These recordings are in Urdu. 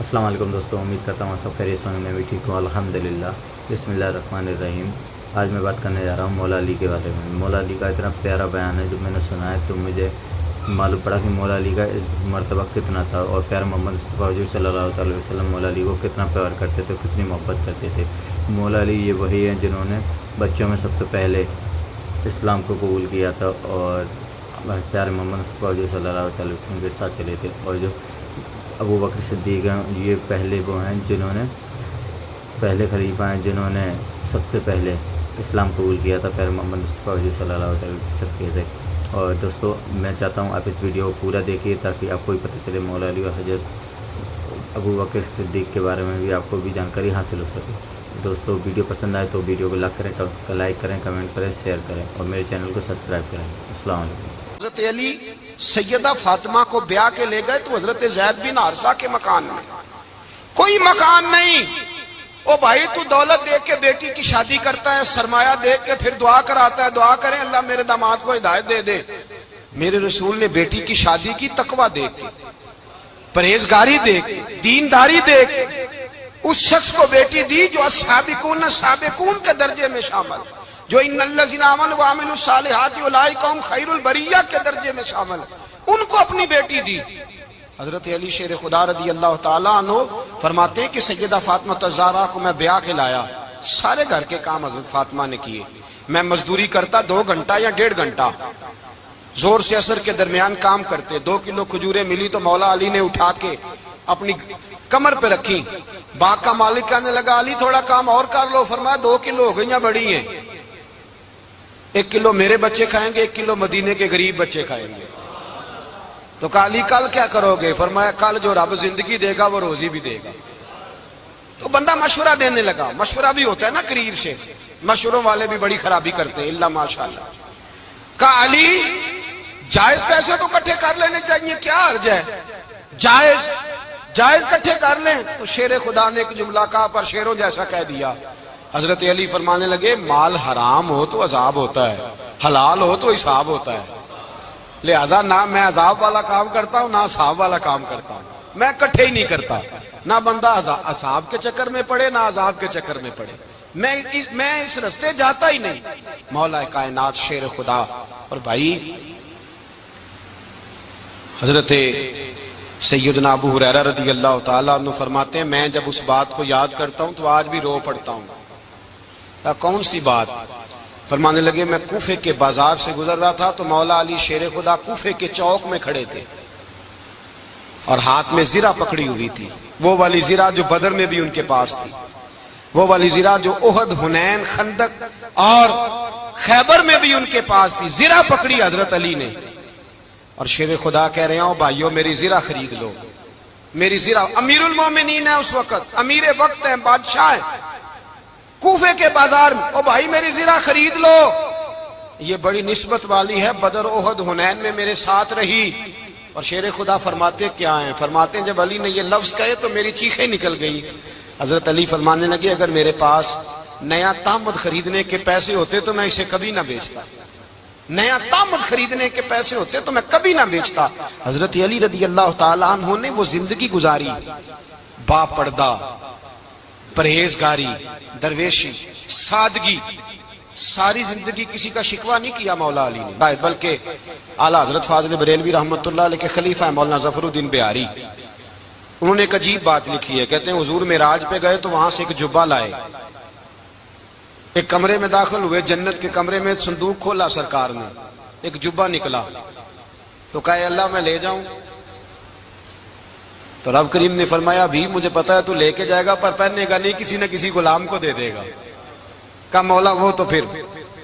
السلام علیکم دوستوں، امید کرتا ہوں سب خیریت سے ہوں۔ میں بھی ٹھیک ہوں الحمدللہ۔ بسم اللہ الرحمن الرحیم۔ آج میں بات کرنے جا رہا ہوں مولا علی کے بارے میں۔ مولا علی کا اتنا پیارا بیان ہے جو میں نے سنا ہے تو مجھے معلوم پڑا کہ مولا علی کا مرتبہ کتنا تھا، اور پیارے محمد مصطفیٰ حضور صلی اللہ علیہ وسلم مولا علی کو کتنا پیار کرتے تھے، کتنی محبت کرتے تھے۔ مولا علی یہ وہی ہیں جنہوں نے بچوں میں سب سے پہلے اسلام کو قبول کیا تھا، اور پیارے محمد مصطفیٰ حضور صلی اللہ علیہ وسلم کے ساتھ چلے تھے۔ اور جو ابو بکر صدیق ہیں، یہ پہلے وہ ہیں جنہوں نے پہلے خلیفہ ہیں جنہوں نے سب سے پہلے اسلام قبول کیا تھا، پیارے محمد مصطفیٰ حضور صلی اللہ علیہ وسلم کے۔ اور دوستو، میں چاہتا ہوں آپ اس ویڈیو کو پورا دیکھیے تاکہ آپ کو بھی پتہ چلے مولا علی اور حضرت ابو بکر صدیق کے بارے میں بھی آپ کو بھی جانکاری حاصل ہو سکے۔ دوستو، ویڈیو پسند آئے تو ویڈیو کو لائک کریں، کمنٹ کریں، شیئر کریں، اور میرے چینل کو سبسکرائب کریں۔ السلام علیکم۔ حضرت علی سیدہ فاطمہ کو بیاہ کے لے گئے تو حضرت زید بن حارثہ کے مکان میں کوئی مکان نہیں۔ او بھائی، تو دولت دیکھ کے بیٹی کی شادی کرتا ہے، سرمایہ دیکھ کے پھر دعا کراتا ہے، دعا کریں اللہ میرے داماد کو ہدایت دے دے۔ میرے رسول نے بیٹی کی شادی کی تقوی دیکھ کے، پرہیزگاری دیکھ کے، دینداری دیکھ کے اس شخص کو بیٹی دی جو السابقون سابقون کے درجے میں شامل، جو ان الذین آمنوا وعملوا الصالحات اولئک هم خیر البریہ کے درجے میں شامل، ان کو اپنی بیٹی دی۔ حضرت علی شیر خدا رضی اللہ تعالیٰ عنہ فرماتے ہیں کہ سیدہ فاطمہ الزہرا کو میں بیاہ کے لایا، سارے گھر کے کام حضرت فاطمہ نے کیے۔ میں مزدوری کرتا 2 گھنٹہ یا 1.5 گھنٹہ، زور سے عصر کے درمیان کام کرتے۔ 2 کلو کھجوریں ملی تو مولا علی نے اٹھا کے اپنی کمر پہ رکھی۔ باغ کا مالک کہنے لگا علی تھوڑا کام اور کر لو، فرمایا 2 کلو ہو گئیں بڑی ہیں، 1 کلو میرے بچے کھائیں گے، 1 کلو مدینے کے غریب بچے کھائیں گے۔ تو کہا علی کل کیا کرو گے؟ فرمایا کل جو رب زندگی دے گا وہ روزی بھی دے گا۔ تو بندہ مشورہ دینے لگا، مشورہ بھی ہوتا ہے نا قریب سے، مشوروں والے بھی بڑی خرابی کرتے ہیں اللہ ماشاءاللہ۔ کہا علی جائز پیسے تو کٹھے کر لینے چاہیے، کیا حرج ہے، جائز کٹھے کر لیں۔ تو شیر خدا نے ایک جملہ کہا پر شیروں جیسا کہہ دیا۔ حضرت علی فرمانے لگے مال حرام ہو تو عذاب ہوتا ہے، حلال ہو تو حساب ہوتا ہے، لہذا نہ میں عذاب والا کام کرتا ہوں نہ حساب والا کام کرتا ہوں، میں کٹھے ہی نہیں کرتا، نہ بندہ عذاب کے چکر میں پڑے نہ عذاب کے چکر میں پڑے، میں اس رستے جاتا ہی نہیں۔ مولا کائنات شیر خدا۔ اور بھائی، حضرت سیدنا ابو ہریرہ رضی اللہ تعالیٰ عنہ فرماتے ہیں میں جب اس بات کو یاد کرتا ہوں تو آج بھی رو پڑتا ہوں۔ کون سی بات؟ فرمانے لگے میں کوفے کے بازار سے گزر رہا تھا تو مولا علی شیر خدا کوفے کے چوک میں کھڑے تھے، اور ہاتھ میں زرہ پکڑی ہوئی تھی، وہ والی زرہ جو بدر میں بھی ان کے پاس تھی، وہ والی زرہ جو احد، حنین، خندق اور خیبر میں بھی ان کے پاس تھی۔ زرہ پکڑی حضرت علی نے، اور شیر خدا کہہ رہے ہوں بھائیو میری زرہ خرید لو، میری زرہ۔ امیر المومنین ہے اس وقت، امیر وقت ہیں، بادشاہ ہیں، کوفے کے بازار میں، او بھائی میری زرہ خرید لو، یہ بڑی نسبت والی ہے، بدر، احد، حنین میں میرے ساتھ رہی۔ اور شیر خدا فرماتے کیا ہیں؟ فرماتے ہیں جب علی نے یہ لفظ کہے تو میری چیخیں نکل گئی۔ حضرت علی فرمانے لگے اگر میرے پاس نیا تامد خریدنے کے پیسے ہوتے تو میں اسے کبھی نہ بیچتا، نیا تامد خریدنے کے پیسے ہوتے تو میں کبھی نہ بیچتا۔ حضرت علی رضی اللہ تعالیٰ عنہ نے وہ زندگی گزاری، با پردہ، پرہیزگاری، درویشی، سادگی، ساری زندگی کسی کا شکوہ نہیں کیا مولا علی نے، بلکہ اعلیٰ حضرت فاضل بریلوی رحمۃ اللہ علیہ کے خلیفہ ہیں مولانا ظفر الدین بہاری، انہوں نے ایک عجیب بات لکھی ہے۔ کہتے ہیں حضور معراج پہ گئے تو وہاں سے ایک جبہ لائے، ایک کمرے میں داخل ہوئے، جنت کے کمرے میں صندوق کھولا سرکار نے، ایک جبہ نکلا، تو کہا اللہ میں لے جاؤں؟ تو رب کریم نے فرمایا بھی مجھے پتا ہے تو لے کے جائے گا پر پہننے گا نہیں، کسی نہ کسی غلام کو دے دے گا۔ کہا مولا وہ تو پھر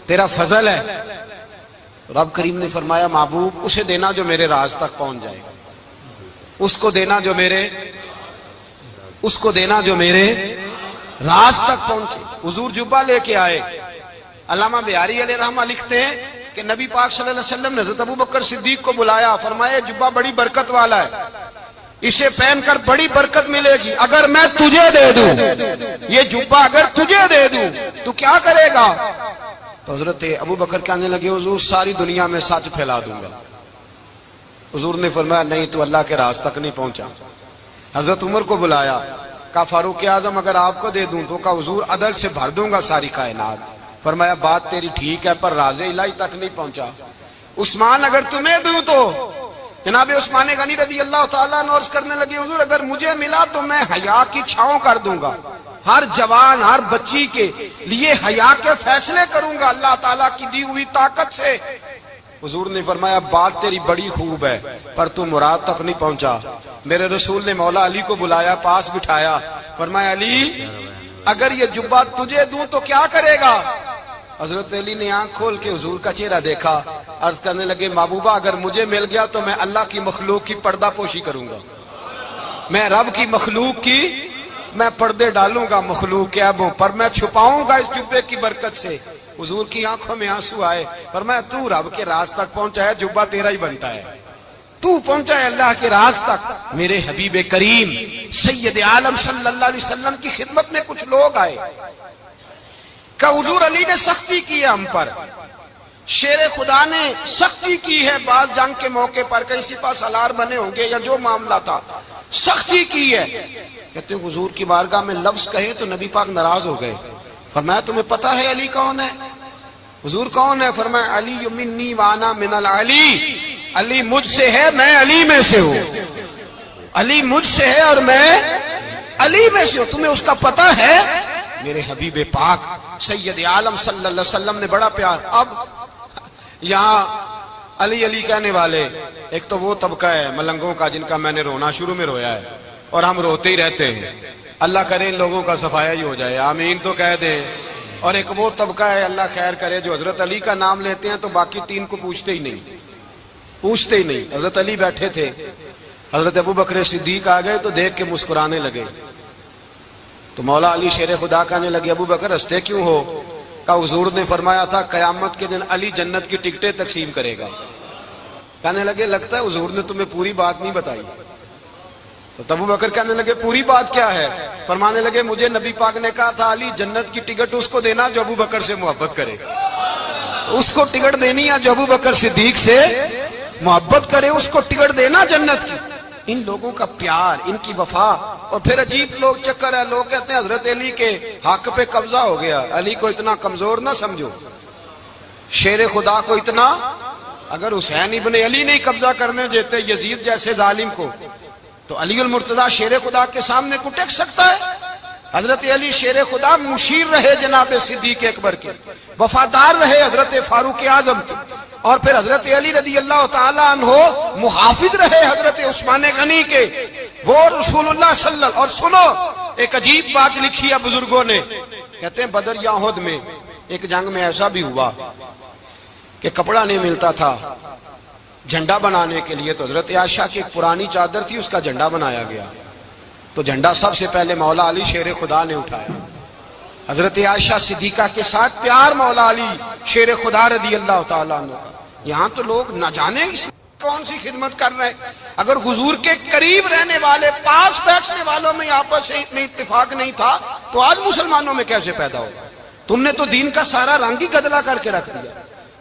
تیرا فضل ہے۔ رب کریم نے فرمایا محبوب اسے دینا جو میرے راز تک پہنچ جائے، اس کو دینا جو میرے راز تک پہنچے۔ حضور جبہ لے کے آئے۔ علامہ بہاری علیہ رحمہ لکھتے ہیں کہ نبی پاک صلی اللہ علیہ وسلم نے حضرت ابو بکر صدیق کو بلایا، فرمایا جبہ بڑی برکت والا ہے، اسے پہن کر بڑی برکت ملے گی، اگر میں تجھے دے دوں، یہ جبہ اگر تجھے دے دوں تو کیا کرے گا؟ تو حضرت ابو بکر کہنے لگے حضور ساری دنیا میں سچ پھیلا دوں گا۔ حضور نے فرمایا نہیں تو اللہ کے راز تک نہیں پہنچا، حضرت عمر کو بلایا، کہا فاروق اعظم اگر آپ کو دے دوں تو کہا حضور عدل سے بھر دوں گا ساری کائنات۔ فرمایا بات تیری ٹھیک ہے پر راز الہی تک نہیں پہنچا۔ عثمان اگر تمہیں دوں تو جناب عثمان غنی رضی اللہ تعالیٰ عنہ عرض کرنے لگے حضور اگر مجھے ملا تو میں حیا کی چھاؤں کر دوں گا، ہر جوان ہر بچی کے لیے حیا کے فیصلے کروں گا اللہ تعالیٰ کی دی ہوئی طاقت سے۔ حضور نے فرمایا بات تیری بڑی خوب ہے پر تو مراد تک نہیں پہنچا۔ میرے رسول نے مولا علی کو بلایا، پاس بٹھایا، فرمایا علی اگر یہ جبہ تجھے دوں تو کیا کرے گا؟ حضرت علی نے آنکھ کھول کے حضور کا چہرہ دیکھا، عرض کرنے لگے محبوبہ اگر مجھے مل گیا تو میں اللہ کی مخلوق کی پردہ پوشی کروں گا، میں رب کی مخلوق کی میں پردے ڈالوں گا مخلوق کے عیبوں پر، میں چھپاؤں گا اس جبے کی برکت سے۔ حضور کی آنکھوں میں آنسو آئے، فرمایا تو رب کے راز تک پہنچا ہے، جبہ تیرا ہی بنتا ہے، تو پہنچا ہے اللہ کے راز تک۔ میرے حبیب کریم سید عالم صلی اللہ علیہ وسلم کی خدمت میں کچھ لوگ آئے کہ حضور علی نے سختی کی ہے ہم پر، شیر خدا نے سختی کی ہے، بعض جنگ کے موقع پر کہیں سپاہ سالار بنے ہوں گے یا جو معاملہ تھا سختی کی ہے۔ کہتے ہیں حضور کی بارگاہ میں لفظ کہے تو نبی پاک ناراض ہو گئے۔ فرمایا تمہیں پتہ ہے علی کون ہے؟ حضور کون ہے؟ فرمایا علی منی وانا من العلی، علی مجھ سے ہے میں علی میں سے ہوں، علی مجھ سے ہے اور میں علی میں سے ہوں، تمہیں اس کا پتہ ہے؟ میرے حبیب پاک سید عالم صلی اللہ علیہ وسلم نے بڑا پیار۔ اب یہاں علی علی کہنے والے ایک تو وہ طبقہ ہے ملنگوں کا جن کا میں نے رونا شروع میں رویا ہے اور ہم روتے ہی رہتے ہیں، اللہ کرے ان لوگوں کا صفایا ہی ہو جائے، آمین تو کہہ دیں۔ اور ایک وہ طبقہ ہے اللہ خیر کرے جو حضرت علی کا نام لیتے ہیں تو باقی تین کو پوچھتے ہی نہیں، پوچھتے ہی نہیں۔ حضرت علی بیٹھے تھے، حضرت ابو بکر صدیق آ گئے تو دیکھ کے مسکرانے لگے، تو مولا علی شیر خدا کہنے لگے ابو بکر ہنستے کیوں ہو؟ کہا حضور نے فرمایا تھا قیامت کے دن علی جنت کی ٹکٹیں تقسیم کرے گا۔ کہنے لگے لگتا ہے حضور نے تمہیں پوری بات نہیں بتائی۔ تو ابو بکر کہنے لگے پوری بات کیا ہے؟ فرمانے لگے مجھے نبی پاک نے کہا تھا علی جنت کی ٹکٹ اس کو دینا جو ابو بکر سے محبت کرے، اس کو ٹکٹ دینی ہے جو ابو بکر صدیق سے محبت کرے، اس کو ٹکٹ دینا جنت کی۔ ان لوگوں کا پیار، ان کی وفا۔ اور پھر عجیب لوگ چکر ہے، لوگ کہتے ہیں حضرت علی کے حق پہ قبضہ ہو گیا، علی کو اتنا کمزور نہ سمجھو، شیر خدا کو اتنا، اگر حسین ابن علی نہیں قبضہ کرنے دیتے یزید جیسے ظالم کو تو علی المرتضیٰ شیر خدا کے سامنے کو ٹک سکتا ہے؟ حضرت علی شیر خدا مشیر رہے جناب صدیق اکبر کے، وفادار رہے حضرت فاروق اعظم کے، اور پھر حضرت علی رضی اللہ تعالیٰ عنہ محافظ رہے حضرت عثمان غنی کے، وہ رسول اللہ صلی اللہ۔ اور سنو ایک عجیب بات لکھی ہے بزرگوں نے، کہتے ہیں بدر یا احد میں ایک جنگ میں ایسا بھی ہوا کہ کپڑا نہیں ملتا تھا جھنڈا بنانے کے لیے، تو حضرت عائشہ کی ایک پرانی چادر تھی اس کا جھنڈا بنایا گیا، تو جھنڈا سب سے پہلے مولا علی شیر خدا نے اٹھایا۔ حضرت عائشہ صدیقہ کے ساتھ پیار مولا علی شیر خدا رضی اللہ تعالیٰ عنہ کا۔ یہاں تو لوگ نہ جانے کون سی خدمت کر رہے ہیں۔ اگر حضور کے قریب رہنے والے پاس بیٹھنے والوں میں آپس میں اتفاق نہیں تھا تو آج مسلمانوں میں کیسے پیدا ہو؟ تم نے تو دین کا سارا رنگ ہی گدلا کر کے رکھ دیا،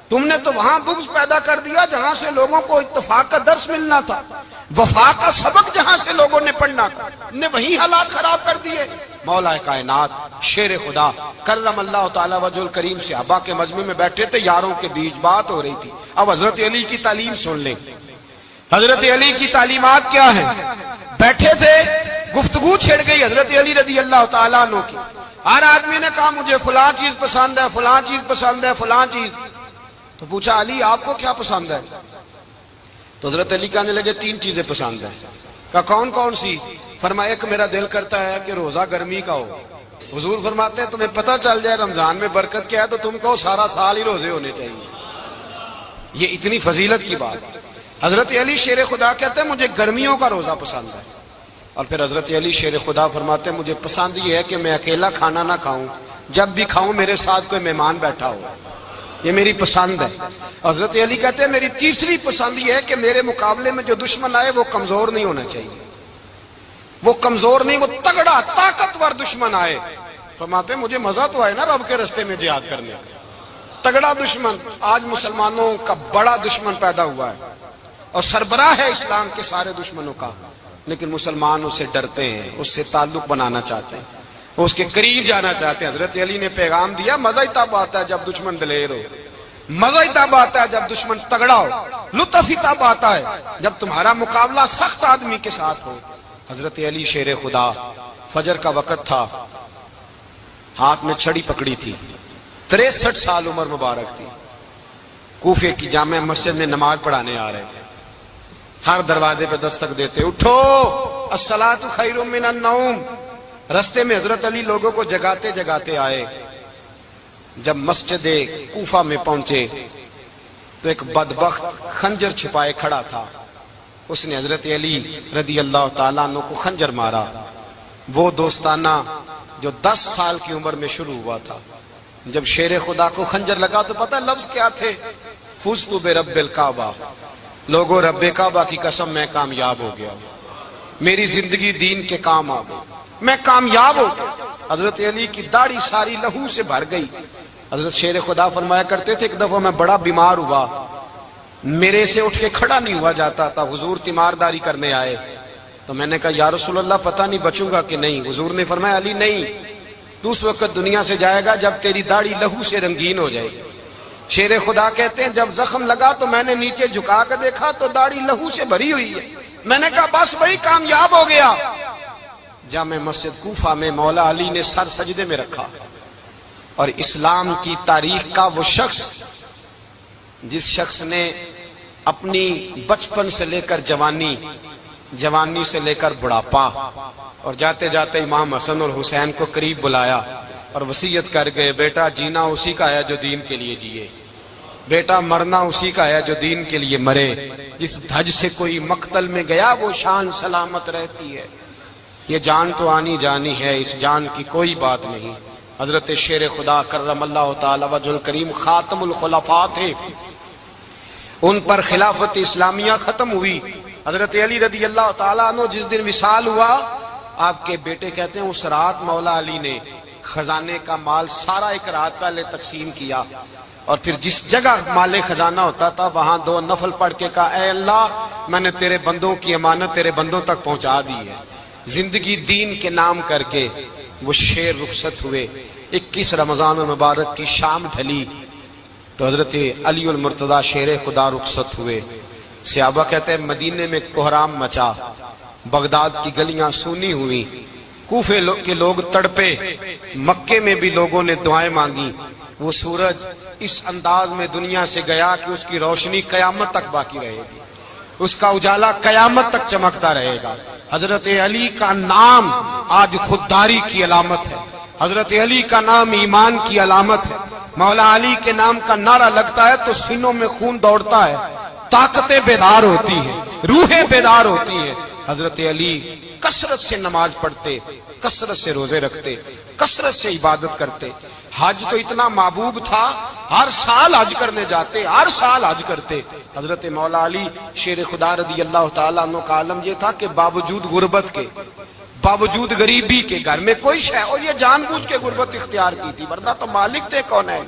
تم نے تو وہاں بغض پیدا کر دیا جہاں سے لوگوں کو اتفاق کا درس ملنا تھا، وفا کا سبق جہاں سے لوگوں نے پڑھنا تھا، نے وہی حالات خراب کر دیے۔ مولا کائنات شیر خدا کرم اللہ تعالی وجہ الکریم صحابہ کے مجمع میں بیٹھے تھے، یاروں کے بیچ بات ہو رہی تھی۔ اب حضرت علی کی تعلیم سن لیں، حضرت علی کی تعلیمات کیا ہیں؟ بیٹھے تھے، گفتگو چھڑ گئی حضرت علی رضی اللہ تعالیٰ عنہ کی، ہر آدمی نے کہا مجھے فلاں چیز پسند ہے، فلاں چیز پسند ہے، فلاں چیز۔ تو پوچھا علی آپ کو کیا پسند ہے؟ تو حضرت علی کہنے لگے تین چیزیں پسند ہیں۔ کہا کون کون سی؟ فرمایا ایک میرا دل کرتا ہے کہ روزہ گرمی کا ہو۔ حضور فرماتے ہیں تمہیں پتہ چل جائے رمضان میں برکت کیا ہے تو تم کو سارا سال ہی روزے ہونے چاہیے، یہ اتنی فضیلت کی بات۔ حضرت علی شیر خدا کہتے ہیں مجھے گرمیوں کا روزہ پسند ہے، اور پھر حضرت علی شیر خدا فرماتے ہیں مجھے پسند یہ ہے کہ میں اکیلا کھانا نہ کھاؤں، جب بھی کھاؤں میرے ساتھ کوئی مہمان بیٹھا ہو، یہ میری پسند ہے۔ حضرت علی کہتے ہیں میری تیسری پسند یہ ہے کہ میرے مقابلے میں جو دشمن آئے وہ کمزور نہیں ہونا چاہیے، وہ کمزور نہیں، وہ تگڑا طاقتور دشمن آئے۔ فرماتے ہیں مجھے مزہ تو آئے نا رب کے رستے میں جہاد کرنے کا، تگڑا دشمن۔ آج مسلمانوں کا بڑا دشمن پیدا ہوا ہے اور سربراہ ہے اسلام کے سارے دشمنوں کا، لیکن مسلمان اس سے ڈرتے ہیں، اس سے تعلق بنانا چاہتے ہیں، وہ اس کے قریب جانا چاہتے ہیں۔ حضرت علی نے پیغام دیا، مزہ ہی تب آتا ہے جب دشمن دلیر ہو، مزہ ہی تب آتا ہے جب دشمن تگڑا ہو، لطف ہی تب آتا ہے جب تمہارا مقابلہ سخت آدمی کے ساتھ ہو۔ حضرت علی شیر خدا، فجر کا وقت تھا، ہاتھ میں چھڑی پکڑی تھی، 63 سال عمر مبارک تھی، کوفے کی جامع مسجد میں نماز پڑھانے آ رہے تھے۔ ہر دروازے پہ دستک دیتے، اٹھو الصلاۃ خیر من النوم۔ رستے میں حضرت علی لوگوں کو جگاتے جگاتے آئے۔ جب مسجد کوفہ میں پہنچے تو ایک بدبخت خنجر چھپائے کھڑا تھا، اس نے حضرت علی رضی اللہ تعالیٰ عنہ کو خنجر مارا۔ وہ دوستانہ جو 10 سال کی عمر میں شروع ہوا تھا، جب شیر خدا کو خنجر لگا تو پتہ لفظ کیا تھے؟ فزت برب الکعبہ، لوگوں رب کعبہ کی قسم میں کامیاب ہو گیا، میری زندگی دین کے کام آ گئی، میں کامیاب ہو گیا۔ حضرت علی کی داڑھی ساری لہو سے بھر گئی۔ حضرت شیر خدا فرمایا کرتے تھے، ایک دفعہ میں بڑا بیمار ہوا، میرے سے اٹھ کے کھڑا نہیں ہوا جاتا تھا، حضور تیمارداری کرنے آئے تو میں نے کہا یا رسول اللہ پتہ نہیں بچوں گا کہ نہیں۔ حضور نے فرمایا علی نہیں، تو اس وقت دنیا سے جائے گا جب تیری داڑھی لہو سے رنگین ہو جائے گی۔ شیر خدا کہتے ہیں جب زخم لگا تو میں نے نیچے جھکا کر دیکھا تو داڑھی لہو سے بھری ہوئی ہے، میں نے کہا بس وہی کامیاب ہو گیا۔ جامع مسجد کوفہ میں مولا علی نے سر سجدے میں رکھا، اور اسلام کی تاریخ کا وہ شخص جس شخص نے اپنی بچپن سے لے کر جوانی، جوانی سے لے کر بڑھاپا، اور جاتے جاتے امام حسن اور حسین کو قریب بلایا اور وصیت کر گئے، بیٹا جینا اسی کا ہے جو دین کے لیے جیے، بیٹا مرنا اسی کا ہے جو دین کے لیے مرے، جس دھج سے کوئی مقتل میں گیا وہ شان سلامت رہتی ہے، یہ جان تو آنی جانی ہے، اس جان کی کوئی بات نہیں۔ حضرت شیر خدا کرم اللہ تعالی وجہ الکریم خاتم الخلفاء تھے، ان پر خلافت اسلامیہ ختم ہوئی۔ حضرت علی رضی اللہ تعالیٰ عنہ جس دن وصال ہوا، آپ کے بیٹے کہتے ہیں اس رات مولا علی نے خزانے کا مال سارا ایک رات پہلے تقسیم کیا، اور پھر جس جگہ مال خزانہ ہوتا تھا وہاں 2 نفل پڑھ کے کہا اے اللہ میں نے تیرے بندوں کی امانت تیرے بندوں تک پہنچا دی ہے۔ زندگی دین کے نام کر کے وہ شیر رخصت ہوئے۔ 21 رمضان المبارک کی شام ڈھلی تو حضرت علی المرتضی شیر خدا رخصت ہوئے۔ صحابہ کہتے ہیں مدینے میں کوہرام مچا، بغداد کی گلیاں سونی ہوئی، کوفے کے لوگ تڑپے، مکے میں بھی لوگوں نے دعائیں مانگی۔ وہ سورج اس انداز میں دنیا سے گیا کہ اس کی روشنی قیامت تک باقی رہے گی، اس کا اجالا قیامت تک چمکتا رہے گا۔ حضرت علی کا نام آج خودداری کی علامت ہے، حضرت علی کا نام ایمان کی علامت ہے۔ مولا علی کے نام کا نعرہ لگتا ہے تو سینوں میں خون دوڑتا ہے، طاقتیں بیدار ہوتی ہیں، روحیں بیدار ہوتی ہیں۔ حضرت علی کثرت سے نماز پڑھتے، کثرت سے روزے رکھتے، کثرت سے عبادت کرتے۔ حج تو اتنا محبوب تھا، ہر سال حج کرنے جاتے، ہر سال حج کرتے۔ حضرت مولا علی شیر خدا رضی اللہ تعالیٰ عنہ کا عالم یہ تھا کہ باوجود غربت کے، باوجود غریبی کے، گھر میں کوئی شے، اور یہ جان بوجھ کے غربت اختیار کی تھی ورنہ تو مالک تھے کون ہے،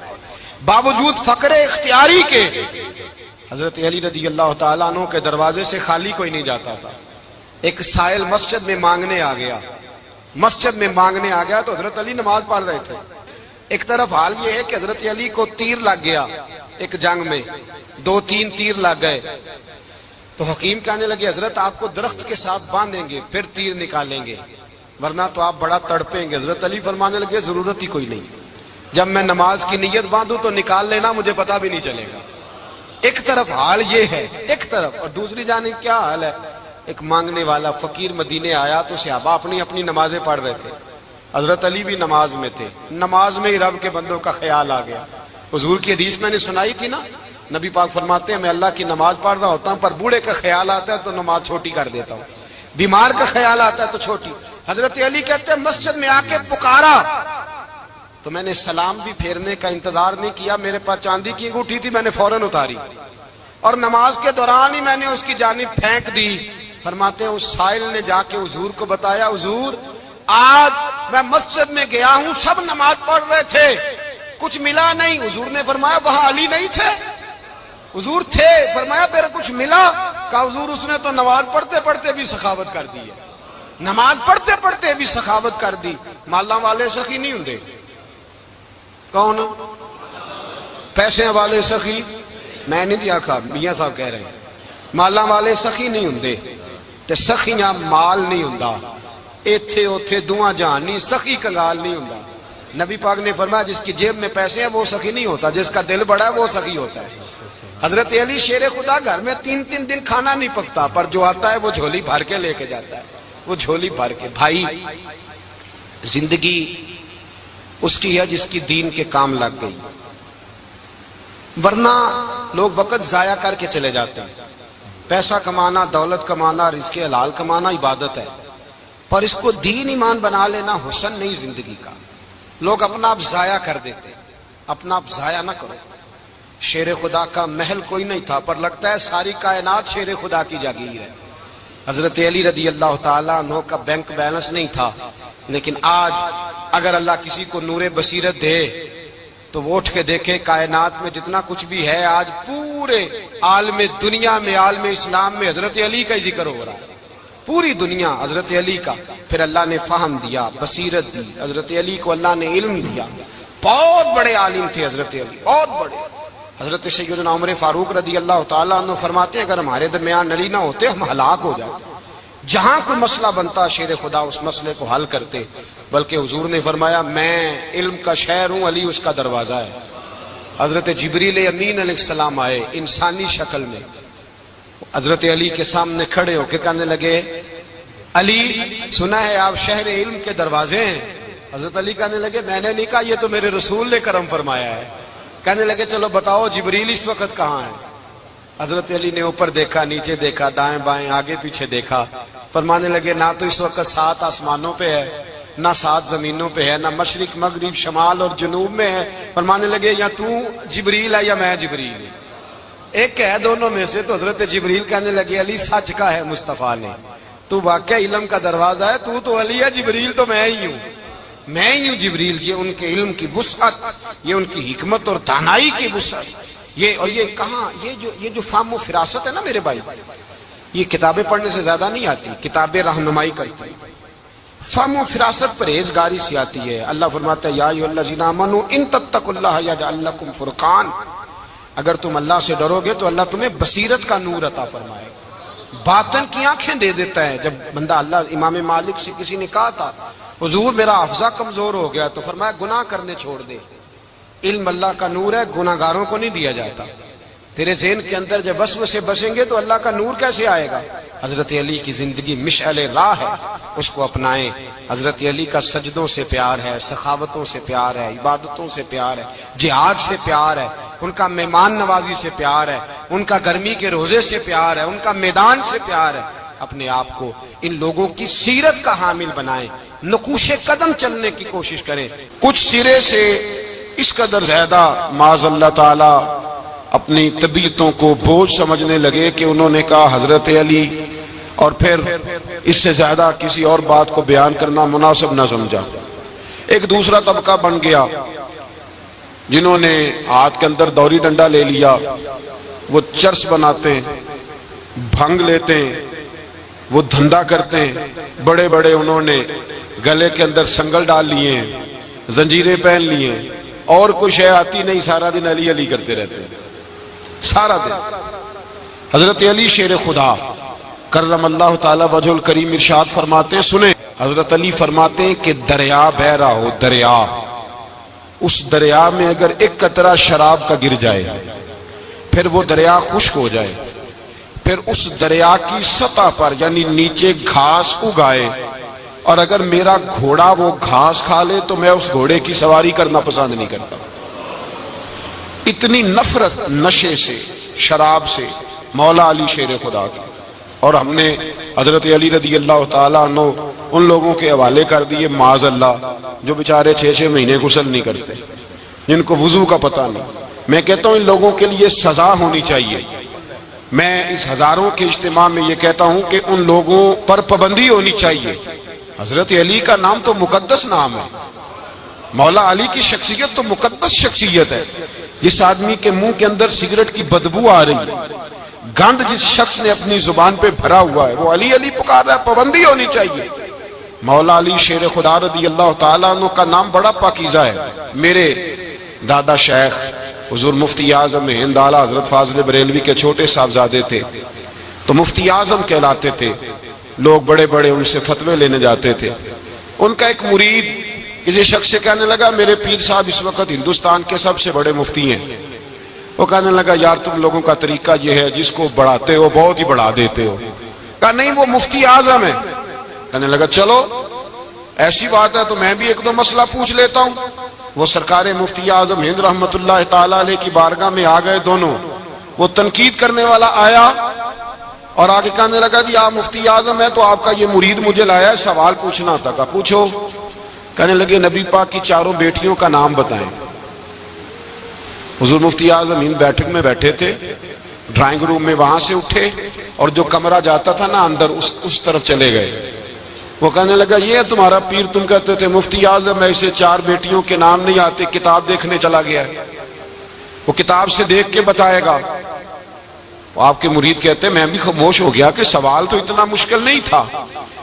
باوجود فقر اختیاری کے حضرت علی رضی اللہ تعالیٰ عنہ کے دروازے سے خالی کوئی نہیں جاتا تھا۔ ایک سائل مسجد میں مانگنے آ گیا، مسجد میں مانگنے آ گیا تو حضرت علی نماز پڑھ رہے تھے۔ ایک طرف حال یہ ہے کہ حضرت علی کو تیر لگ گیا، ایک جنگ میں 2-3 تیر لگ گئے، تو حکیم کہنے لگے حضرت آپ کو درخت کے ساتھ باندھیں گے پھر تیر نکالیں گے ورنہ تو آپ بڑا تڑپیں گے۔ حضرت علی فرمانے لگے ضرورت ہی کوئی نہیں، جب میں نماز کی نیت باندھوں تو نکال لینا، مجھے پتا بھی نہیں چلے گا۔ ایک طرف حال یہ ہے، ایک طرف، اور دوسری جانب کیا حال ہے؟ ایک مانگنے والا فقیر مدینے آیا تو صحابہ اپنی اپنی نمازیں پڑھ رہے تھے، حضرت علی بھی نماز میں تھے، نماز میں ہی رب کے بندوں کا خیال آ گیا۔ حضور کی حدیث میں نے سنائی تھی نا، نبی پاک فرماتے ہیں میں اللہ کی نماز پڑھ رہا ہوتا ہوں پر بوڑھے کا خیال آتا ہے تو نماز چھوٹی کر دیتا ہوں، بیمار کا خیال آتا ہے تو چھوٹی۔ حضرت علی کہتے ہیں مسجد میں آ کے پکارا تو میں نے سلام بھی پھیرنے کا انتظار نہیں کیا، میرے پاس چاندی کی انگوٹھی تھی، میں نے فوراً اتاری اور نماز کے دوران ہی میں نے اس کی جانب پھینک دی۔ فرماتے ہیں اس سائل نے جا کے حضور کو بتایا، حضور آج میں مسجد میں گیا ہوں، سب نماز پڑھ رہے تھے، کچھ ملا نہیں۔ حضور نے فرمایا وہاں علی نہیں تھے؟ حضور تھے۔ فرمایا پھر کچھ ملا؟ کہا حضور اس نے تو نماز پڑھتے پڑھتے بھی سخاوت کر دی ہے، نماز پڑھتے پڑھتے بھی سخاوت کر دی۔ مالاں والے سخی نہیں ہوندے، کون؟ پیسے والے سخی؟ میں نہیں دیا کہا، میاں صاحب کہہ رہے ہیں مالاں والے سخی نہیں ہوندے، تے سخیاں مال نہیں ہوندا، ایتھے اوتھے دعا جہان نہیں، سخی کنگال نہیں ہوندا۔ نبی پاک نے فرمایا جس کی جیب میں پیسے ہیں وہ سخی نہیں ہوتا، جس کا دل بڑا ہے وہ سخی ہوتا ہے۔ حضرت علی شیر خدا گھر میں 3 دن کھانا نہیں پکتا، پر جو آتا ہے وہ جھولی بھر کے لے کے جاتا ہے، وہ جھولی بھر کے۔ بھائی زندگی اس کی ہے جس کی دین کے کام لگ گئی، ورنہ لوگ وقت ضائع کر کے چلے جاتے ہیں۔ پیسہ کمانا، دولت کمانا، رزق حلال کمانا عبادت ہے، پر اس کو دین ایمان بنا لینا حسن نہیں زندگی کا۔ لوگ اپنا آپ ضائع کر دیتے، اپنا آپ ضائع نہ کرو۔ شیر خدا کا محل کوئی نہیں تھا، پر لگتا ہے ساری کائنات شیر خدا کی جاگیر ہے۔ حضرت علی رضی اللہ تعالیٰ عنہ کا بینک بیلنس نہیں تھا، لیکن آج اگر اللہ کسی کو نور بصیرت دے تو وہ اٹھ کے دیکھے کائنات میں جتنا کچھ بھی ہے، آج پورے عالم دنیا میں، عالم اسلام میں حضرت علی کا ہی ذکر ہو رہا ہے، پوری دنیا حضرت علی کا۔ پھر اللہ نے فہم دیا، بصیرت دی، حضرت علی کو اللہ نے علم دیا۔ بہت بڑے عالم تھے حضرت علی، بہت بڑے۔ حضرت سیدنا عمر فاروق رضی اللہ تعالیٰ عنہ فرماتے ہیں اگر ہمارے درمیان علی نہ ہوتے ہم ہلاک ہو جاتے، جہاں کوئی مسئلہ بنتا شیر خدا اس مسئلے کو حل کرتے۔ بلکہ حضور نے فرمایا میں علم کا شہر ہوں، علی اس کا دروازہ ہے۔ حضرت جبریل امین علیہ السلام آئے انسانی شکل میں، حضرت علی کے سامنے کھڑے ہو کے کہنے لگے علی سنا ہے آپ شہر علم کے دروازے ہیں۔ حضرت علی کہنے لگے میں نے نہیں کہا، یہ تو میرے رسول نے کرم فرمایا ہے۔ کہنے لگے چلو بتاؤ جبریل اس وقت کہاں ہے؟ حضرت علی نے اوپر دیکھا، نیچے دیکھا، دائیں بائیں آگے پیچھے دیکھا، فرمانے لگے نہ تو اس وقت 7 آسمانوں پہ ہے، نہ 7 زمینوں پہ ہے، نہ مشرق مغرب شمال اور جنوب میں ہے۔ فرمانے لگے یا تو جبریل ہے یا میں جبریل ہوں، ایک ہے دونوں میں سے۔ تو حضرت جبریل کہنے لگے علی سچ کا ہے مصطفیٰ نے، تو واقعہ علم کا دروازہ ہے، تو علی ہے، جبریل تو میں ہی ہوں، میں ہی ہوں جبریل۔ یہ ان کے علم کی وسعت، یہ ان کی حکمت اور دانائی کی وسعت، یہ کہاں یہ جو فہم و فراست ہے نا میرے بھائی، یہ کتابیں پڑھنے سے زیادہ نہیں آتی، کتابیں رہنمائی کرتی، فہم و فراست پرہیزگاری سے آتی ہے۔ اللہ فرماتا ہے یا ایھا الذین آمنوا ان تتقوا اللہ یجعل لکم فرقان، اگر تم اللہ سے ڈرو گے تو اللہ تمہیں بصیرت کا نور عطا فرمائے، باطن کی آنکھیں دے دیتا ہے۔ جب بندہ اللہ، امام مالک سے کسی نے کہا تھا حضور میرا حافظہ کمزور ہو گیا، تو فرمایا گناہ کرنے چھوڑ دے، علم اللہ کا نور ہے، گناہ گاروں کو نہیں دیا جاتا۔ تیرے ذہن کے اندر جب وسوسے بسیں گے تو اللہ کا نور کیسے آئے گا؟ حضرت علی کی زندگی مشعل راہ ہے، اس کو اپنائیں۔ حضرت علی کا سجدوں سے پیار ہے، سخاوتوں سے پیار ہے، عبادتوں سے پیار ہے، جہاد سے پیار ہے، ان کا مہمان نوازی سے پیار ہے، ان کا گرمی کے روزے سے پیار ہے، ان کا میدان سے پیار ہے۔ اپنے آپ کو ان لوگوں کی سیرت کا حامل بنائیں، نقوش قدم چلنے کی کوشش کریں۔ کچھ سرے سے اس قدر زیادہ معاذ اللہ تعالی اپنی طبیعتوں کو بوجھ سمجھنے لگے کہ انہوں نے کہا حضرت علی، اور پھر اس سے زیادہ کسی اور بات کو بیان کرنا مناسب نہ سمجھا۔ ایک دوسرا طبقہ بن گیا جنہوں نے ہاتھ کے اندر دوری ڈنڈا لے لیا، وہ چرس بناتے ہیں، بھنگ لیتے ہیں، وہ دھندا کرتے ہیں، بڑے بڑے انہوں نے گلے کے اندر سنگل ڈال لیے ہیں، زنجیریں پہن لیے ہیں، اور کوئی شے آتی نہیں، سارا دن علی علی کرتے رہتے ہیں سارا دن۔ حضرت علی شیر خدا کرم اللہ تعالی وجہ الکریم ارشاد فرماتے ہیں، سنیں حضرت علی فرماتے ہیں کہ دریا بہ رہا ہو، دریا، اس دریا میں اگر ایک قطرہ شراب کا گر جائے پھر وہ دریا خشک ہو جائے، پھر اس دریا کی سطح پر یعنی نیچے گھاس اگائے، اور اگر میرا گھوڑا وہ گھاس کھا لے تو میں اس گھوڑے کی سواری کرنا پسند نہیں کرتا۔ اتنی نفرت نشے سے، شراب سے مولا علی شیر خدا کی۔ اور ہم نے حضرت علی رضی اللہ تعالیٰ عنہ ان لوگوں کے حوالے کر دیے معاذ اللہ جو بیچارے 6 مہینے غسل نہیں کرتے، جن کو وضو کا پتہ نہیں۔ میں کہتا ہوں ان لوگوں کے لیے سزا ہونی چاہیے۔ میں اس ہزاروں کے اجتماع میں یہ کہتا ہوں کہ ان لوگوں پر پابندی ہونی چاہیے۔ حضرت علی کا نام تو مقدس نام ہے، مولا علی کی شخصیت تو مقدس شخصیت ہے۔ جس آدمی کے منہ کے اندر سگریٹ کی بدبو آ رہی ہے، گند جس شخص نے اپنی زبان پہ بھرا ہوا ہے وہ علی علی پکار رہا ہے، پابندی ہونی چاہیے۔ مولا علی شیر خدا رضی اللہ تعالیٰ عنہ کا نام بڑا پاکیزہ ہے۔ میرے دادا شیخ حضور مفتی اعظم ہند اعلیٰ حضرت فاضل بریلوی کے چھوٹے صاحبزادے تھے، تو مفتی اعظم کہلاتے تھے، لوگ بڑے بڑے ان سے فتوے لینے جاتے تھے۔ ان کا ایک مرید کسی شخص سے کہنے لگا میرے پیر صاحب اس وقت ہندوستان کے سب سے بڑے مفتی ہیں۔ وہ کہنے لگا یار تم لوگوں کا طریقہ یہ ہے جس کو بڑھاتے ہو بہت ہی بڑھا دیتے ہو۔ کہا نہیں وہ مفتی اعظم ہے۔ کہنے لگا چلو ایسی بات ہے تو میں بھی ایک دو مسئلہ پوچھ لیتا ہوں۔ وہ سرکار مفتی اعظم ہند رحمت اللہ تعالیٰ علیہ کی بارگاہ میں آ گئے دونوں۔ وہ تنقید کرنے والا آیا اور آگے کہنے لگا جی آپ مفتی اعظم ہے تو آپ کا یہ مرید مجھے لایا ہے سوال پوچھنا تھا۔ کہا پوچھو۔ کہنے لگے نبی پاک کی چاروں بیٹیوں کا نام بتائیں۔ حضور مفتی اعظم ہند بیٹھک میں بیٹھے تھے، ڈرائنگ روم میں وہاں سے اٹھے اور جو کمرہ جاتا تھا نا اندر اس طرف چلے گئے۔ وہ کہنے لگا یہ تمہارا پیر تم کہتے تھے مفتی اعظم ایسے چار بیٹیوں کے نام نہیں آتے، کتاب دیکھنے چلا گیا ہے، وہ کتاب سے دیکھ کے بتائے گا۔ آپ کے مرید کہتے میں بھی خاموش ہو گیا کہ سوال تو اتنا مشکل نہیں تھا۔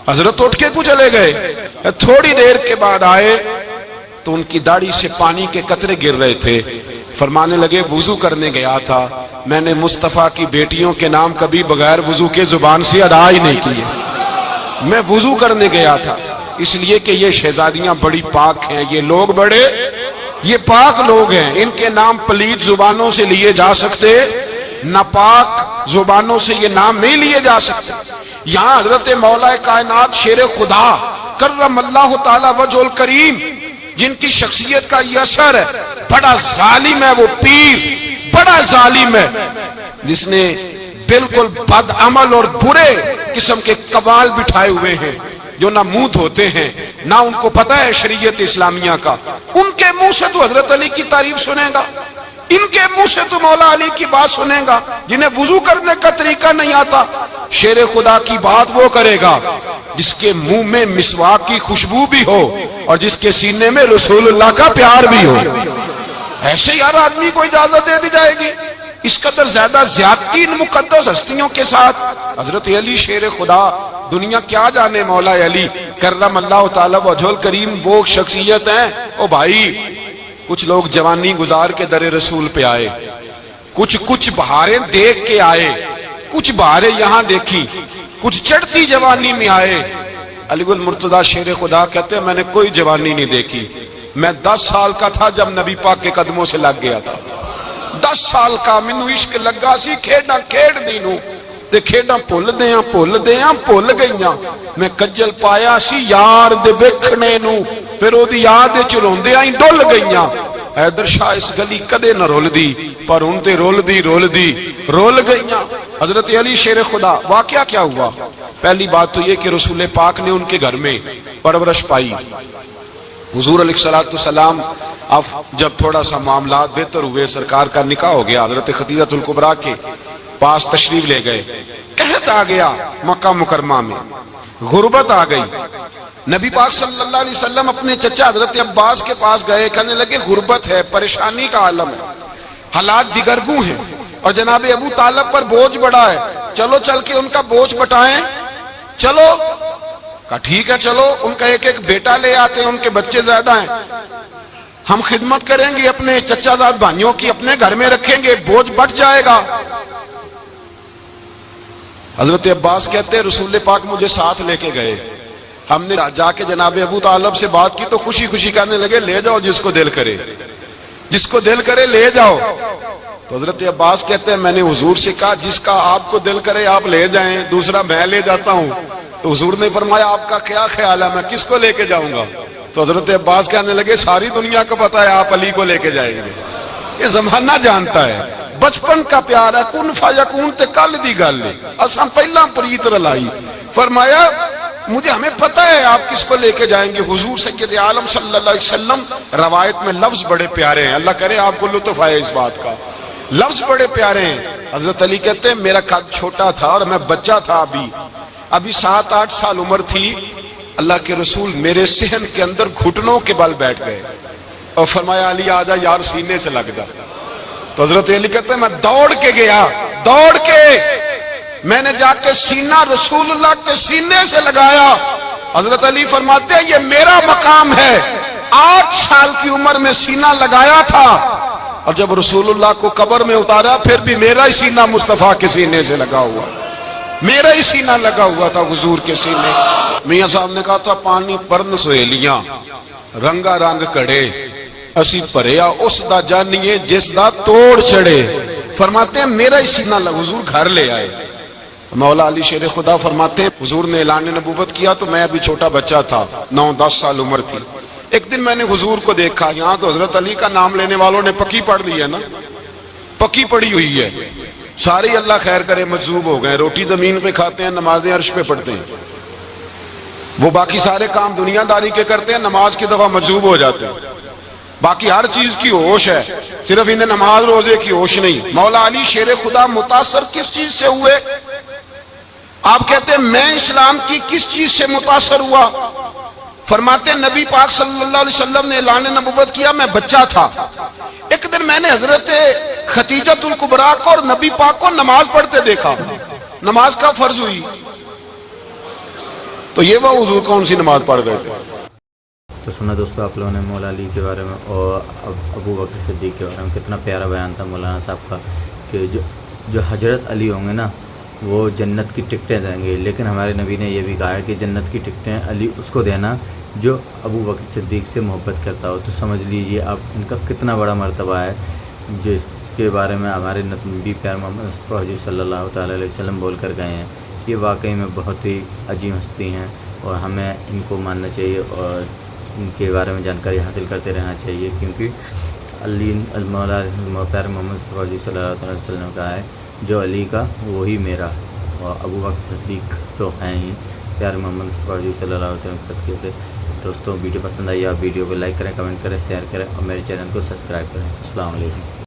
حضرت اٹھ کے کو چلے گئے، تھوڑی دیر کے بعد آئے تو ان کی داڑھی سے پانی کے قطرے گر رہے تھے۔ فرمانے لگے وضو کرنے گیا تھا، میں نے مصطفیٰ کی بیٹیوں کے نام کبھی بغیر وضو کے زبان سے ادا ہی نہیں کیے۔ میں وضو کرنے گیا تھا اس لیے کہ یہ شہزادیاں بڑی پاک ہیں، یہ لوگ بڑے یہ پاک لوگ ہیں، ان کے نام پلیت زبانوں سے لیے جا سکتے، ناپاک زبانوں سے یہ نام نہیں لیے جا سکتے۔ یہاں حضرت مولا کائنات شیر خدا کرم اللہ تعالی وجہ الکریم جن کی شخصیت کا یہ اثر ہے، بڑا ظالم ہے وہ پیر، بڑا ظالم ہے جس نے بالکل بد عمل اور برے قسم کے قوال بٹھائے ہوئے ہیں، جو نہ منہ دھوتے ہیں نہ ان کو پتہ ہے شریعت اسلامیہ کا۔ ان کے منہ سے تو حضرت علی کی تعریف سنے گا، ان کے منہ سے تو مولا علی کی بات سنے گا، جنہیں وضو کرنے کا طریقہ نہیں آتا۔ شیر خدا کی بات وہ کرے گا جس کے منہ میں مسواک کی خوشبو بھی ہو اور جس کے سینے میں رسول اللہ کا پیار بھی ہو۔ ایسے یار آدمی کو اجازت دے دی جائے گی؟ اس قدر زیادہ زیادتی ان مقدس ہستیوں کے ساتھ۔ حضرت علی شیر خدا، دنیا کیا جانے مولا علی کرم اللہ تعالی وجہ الکریم وہ شخصیت ہیں۔ او بھائی کچھ لوگ جوانی گزار کے در رسول پہ آئے، کچھ بہاریں دیکھ کے آئے، کچھ بہاریں یہاں دیکھی، کچھ چڑھتی جوانی میں آئے۔ علی المرتضیٰ شیر خدا کہتے ہیں میں نے کوئی جوانی نہیں دیکھی، میں 10 سال کا تھا جب نبی پاک کے قدموں سے لگ گیا تھا۔ 10 سال کا مینوں عشق لگا سی، کھیڈاں کھیڈ دی نوں تے کھیڈاں بھل گئیاں، میں کجل پایا سی یار دے ویکھنے نوں، پھر او دی یاد وچ روندیاں ہی ڈل گئیاں۔ حیدر شاہ اس گلی کدے نہ رول دی پر ان تے رول گئیاں۔ حضرت علی شیر خدا، واقعہ کیا ہوا؟ پہلی بات تو یہ کہ رسول پاک نے ان کے گھر میں پرورش پائی۔ حضور علیہ السلام اب جب تھوڑا سا معاملات بہتر ہوئے، سرکار کا نکاح ہو گیا، حضرت خدیجہ الکبریٰ کے پاس تشریف لے گئے۔ قحط آ گیا مکہ مکرمہ میں، غربت آ گئی۔ نبی پاک صلی اللہ علیہ وسلم اپنے چچا حضرت عباس کے پاس گئے، کہنے لگے غربت ہے، پریشانی کا عالم ہے، حالات دیگرگوں ہیں اور جناب ابو طالب پر بوجھ بڑا ہے، چلو چل کے ان کا بوجھ بٹائیں۔ چلو کہا ٹھیک ہے چلو، ان کا ایک بیٹا لے آتے ہیں، ان کے بچے زیادہ ہیں، ہم خدمت کریں گے اپنے چچا زاد بھائیوں کی، اپنے گھر میں رکھیں گے، بوجھ بٹ جائے گا۔ حضرت عباس کہتے ہیں رسول پاک مجھے ساتھ لے کے گئے، ہم نے جا کے جناب ابو طالب سے بات کی تو خوشی خوشی کہنے لگے لے جاؤ جس کو دل کرے لے جاؤ۔ تو حضرت عباس کہتے ہیں میں نے حضور سے کہا جس کا آپ کو دل کرے آپ لے جائیں، دوسرا میں لے جاتا ہوں۔ تو حضور نے فرمایا آپ کا کیا خیال ہے میں کس کو لے کے جاؤں گا؟ تو حضرت عباس کہنے لگے ساری دنیا کو پتا ہے آپ علی کو لے کے جائیں گے، یہ زمانہ جانتا ہے، بچپن کا پیار ہے، کن فیکون تے کل دی گل ہے، اساں پہلا پریت رلائی۔ فرمایا ہمیں پتہ ہے آپ کس کو لے کے جائیں گے، حضور سید عالم صلی اللہ علیہ وسلم۔ روایت میں لفظ بڑے پیارے ہیں، اللہ کرے آپ کو لطف آئے اس بات کا، لفظ بڑے پیارے ہیں۔ حضرت علی کہتے ہیں میرا قد چھوٹا تھا اور میں بچہ تھا، ابھی 7-8 سال عمر تھی، اللہ کے رسول میرے صحن کے اندر گھٹنوں کے بل بیٹھ گئے اور فرمایا علی آجا یار سینے سے لگ جا۔ تو حضرت علی کہتے ہیں میں دوڑ کے گیا، دوڑ کے میں نے جا کے سینہ رسول اللہ کے سینے سے لگایا۔ حضرت علی فرماتے ہیں یہ میرا مقام ہے، 8 سال کی عمر میں سینہ لگایا تھا، اور جب رسول اللہ کو قبر میں اتارا پھر بھی میرا ہی سینہ مصطفیٰ کے سینے سے لگا ہوا، میرا ہی سینہ لگا ہوا تھا حضور کے سینے۔ میاں صاحب نے کہا تھا پانی پرن سہیلیاں رنگا رنگ کڑے، اسی پریا اس دا جانیے جس دا توڑ چڑھے۔ فرماتے ہیں میرا ہی سینہ لگا، حضور گھر لے آئے۔ مولا علی شیر خدا فرماتے ہیں حضور نے اعلان نبوت کیا تو میں ابھی چھوٹا بچہ تھا، 9-10 سال عمر تھی۔ ایک دن میں نے حضور کو دیکھا، یہاں تو حضرت علی کا نام لینے والوں نے پکی پڑھ لی ہے نا، پکی پڑی ہوئی ہے، سارے اللہ خیر کرے مجذوب ہو گئے، روٹی زمین پہ کھاتے ہیں، نمازیں عرش پہ پڑھتے ہیں، وہ باقی سارے کام دنیا داری کے کرتے ہیں، نماز کی دفعہ مجذوب ہو جاتے ہیں، باقی ہر چیز کی ہوش ہے، صرف انہیں نماز روزے کی ہوش نہیں۔ مولا علی شیر خدا متاثر کس چیز سے ہوئے؟ آپ کہتے ہیں میں اسلام کی کس چیز سے متاثر ہوا؟ فرماتے ہیں نبی پاک صلی اللہ علیہ وسلم نے اعلان نبوت کیا، میں بچہ تھا، ایک دن میں نے حضرت خدیجۃ الکبریٰ کو اور نبی پاک کو نماز پڑھتے دیکھا، نماز کا فرض ہوئی تو یہ وہ حضور کون سی نماز پڑھ رہے تھے۔ تو سنا دوستو آپ لوگوں نے مولا علی کے بارے میں اور ابو بکر صدیق کے بارے میں، کتنا پیارا بیان تھا مولانا صاحب کا کہ جو حضرت علی ہوں گے نا وہ جنت کی ٹکٹیں دیں گے، لیکن ہمارے نبی نے یہ بھی کہا ہے کہ جنت کی ٹکٹیں علی اس کو دینا جو ابو بکر صدیق سے محبت کرتا ہو۔ تو سمجھ لیجئے آپ ان کا کتنا بڑا مرتبہ ہے، جس کے بارے میں ہمارے نبی پیار محمد مصطفیٰ حضور صلی اللہ تعالیٰ علیہ وسلم بول کر گئے ہیں۔ یہ واقعی میں بہت ہی عظیم ہستی ہیں اور ہمیں ان کو ماننا چاہیے اور ان کے بارے میں جانکاری حاصل کرتے رہنا چاہیے، کیونکہ علی المولا پیار محمد مصطفیٰ حضور صلی اللہ تعالیٰ علیہ وسلم نے کہا ہے جو علی کا وہی میرا، اور ابو بکر صدیق تو ہیں ہی پیار محمد مصطفیٰ حضور صلی اللہ علیہ وسلم کے۔ دوستوں ویڈیو پسند آئی آپ ویڈیو کو لائک کریں، کمنٹ کریں، شیئر کریں اور میرے چینل کو سبسکرائب کریں۔ السلام علیکم۔